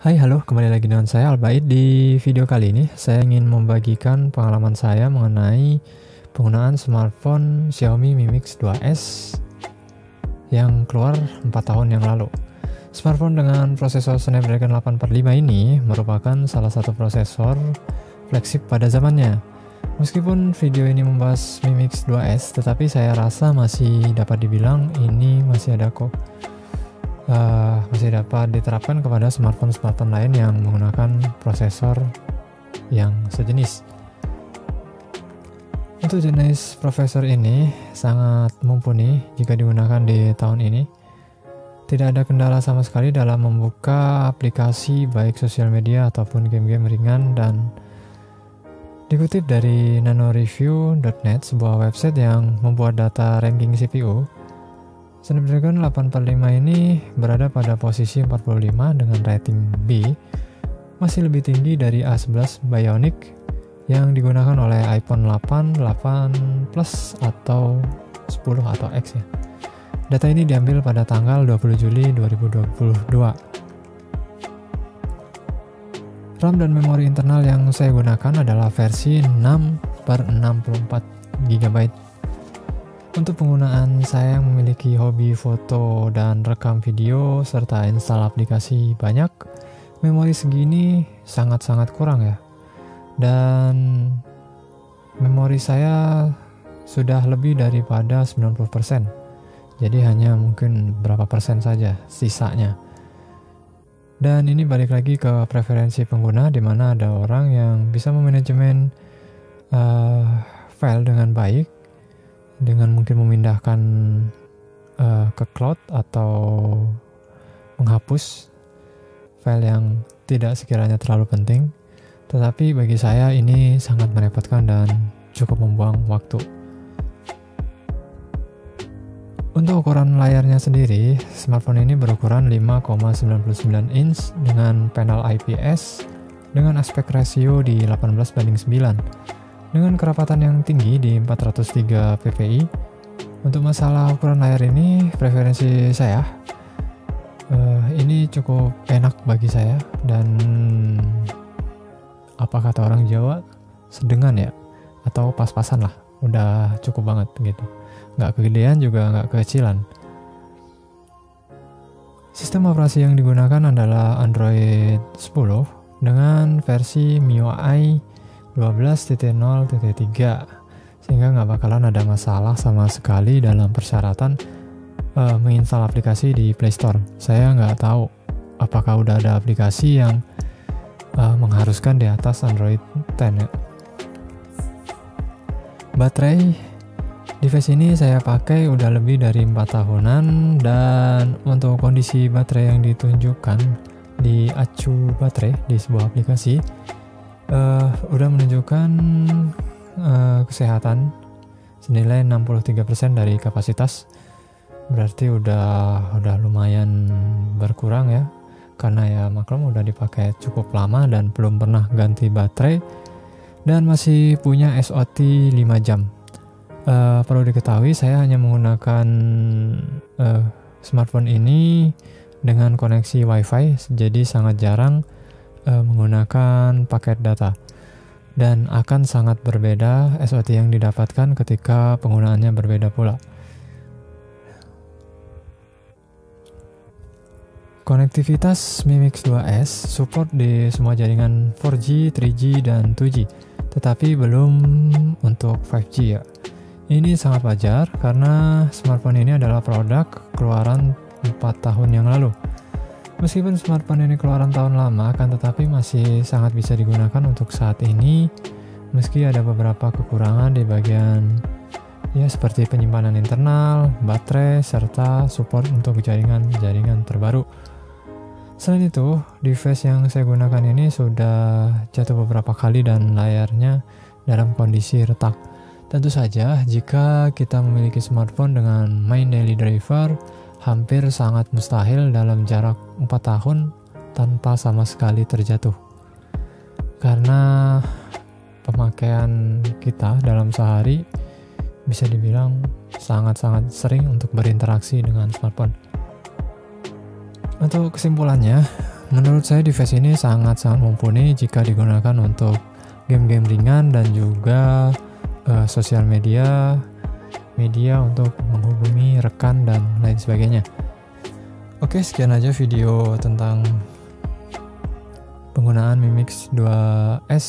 Hai, halo, kembali lagi dengan saya Albaid. Di video kali ini, saya ingin membagikan pengalaman saya mengenai penggunaan smartphone Xiaomi Mi Mix 2S yang keluar 4 tahun yang lalu. Smartphone dengan prosesor Snapdragon 845 ini merupakan salah satu prosesor flagship pada zamannya. Meskipun video ini membahas Mi Mix 2S, tetapi saya rasa masih dapat dibilang ini masih dapat diterapkan kepada smartphone lain yang menggunakan prosesor yang sejenis. Untuk jenis prosesor ini sangat mumpuni jika digunakan di tahun ini. Tidak ada kendala sama sekali dalam membuka aplikasi baik sosial media ataupun game-game ringan, dan dikutip dari nanoreview.net, sebuah website yang membuat data ranking CPU, Snapdragon 845 ini berada pada posisi 45 dengan rating B, masih lebih tinggi dari A11 Bionic yang digunakan oleh iPhone 8, 8 Plus atau 10 atau X ya. Data ini diambil pada tanggal 20 Juli 2022. RAM dan memori internal yang saya gunakan adalah versi 6/64 GB. Untuk penggunaan saya yang memiliki hobi foto dan rekam video serta install aplikasi banyak, memori segini sangat-sangat kurang ya. Dan memori saya sudah lebih daripada 90%. Jadi hanya mungkin berapa persen saja sisanya. Dan ini balik lagi ke preferensi pengguna, di mana ada orang yang bisa memanajemen file dengan baik, dengan mungkin memindahkan ke cloud atau menghapus file yang tidak sekiranya terlalu penting. Tetapi bagi saya ini sangat merepotkan dan cukup membuang waktu. Untuk ukuran layarnya sendiri, smartphone ini berukuran 5,99 inch dengan panel IPS dengan aspek rasio di 18:9. Dengan kerapatan yang tinggi di 403 ppi. Untuk masalah ukuran layar ini, preferensi saya ini cukup enak bagi saya, dan apa kata orang Jawa, sedengan ya, atau pas-pasan lah, udah cukup banget gitu. Nggak kegedean juga nggak kekecilan. Sistem operasi yang digunakan adalah Android 10 dengan versi MIUI 12.0.3, sehingga nggak bakalan ada masalah sama sekali dalam persyaratan menginstal aplikasi di Play Store. Saya nggak tahu apakah udah ada aplikasi yang mengharuskan di atas Android 10 ya. Baterai device ini saya pakai udah lebih dari 4 tahunan, dan untuk kondisi baterai yang ditunjukkan di acu baterai di sebuah aplikasi udah menunjukkan kesehatan senilai 63% dari kapasitas. Berarti udah lumayan berkurang ya, karena ya maklum udah dipakai cukup lama dan belum pernah ganti baterai, dan masih punya SOT 5 jam. Perlu diketahui saya hanya menggunakan smartphone ini dengan koneksi WiFi, jadi sangat jarang menggunakan paket data, dan akan sangat berbeda SOT yang didapatkan ketika penggunaannya berbeda pula. Konektivitas Mi Mix 2S support di semua jaringan 4G, 3G, dan 2G, tetapi belum untuk 5G ya. Ini sangat wajar karena smartphone ini adalah produk keluaran 4 tahun yang lalu. Meskipun smartphone ini keluaran tahun lama, akan tetapi masih sangat bisa digunakan untuk saat ini, meski ada beberapa kekurangan di bagian ya seperti penyimpanan internal, baterai, serta support untuk jaringan terbaru. Selain itu, device yang saya gunakan ini sudah jatuh beberapa kali dan layarnya dalam kondisi retak. Tentu saja, jika kita memiliki smartphone dengan main daily driver, hampir sangat mustahil dalam jarak 4 tahun tanpa sama sekali terjatuh. Karena pemakaian kita dalam sehari bisa dibilang sangat-sangat sering untuk berinteraksi dengan smartphone. Untuk kesimpulannya, Menurut saya device ini sangat-sangat mumpuni jika digunakan untuk game-game ringan dan juga sosial media untuk menghubungi rekan dan lain sebagainya. Oke, sekian aja video tentang penggunaan Mi Mix 2S.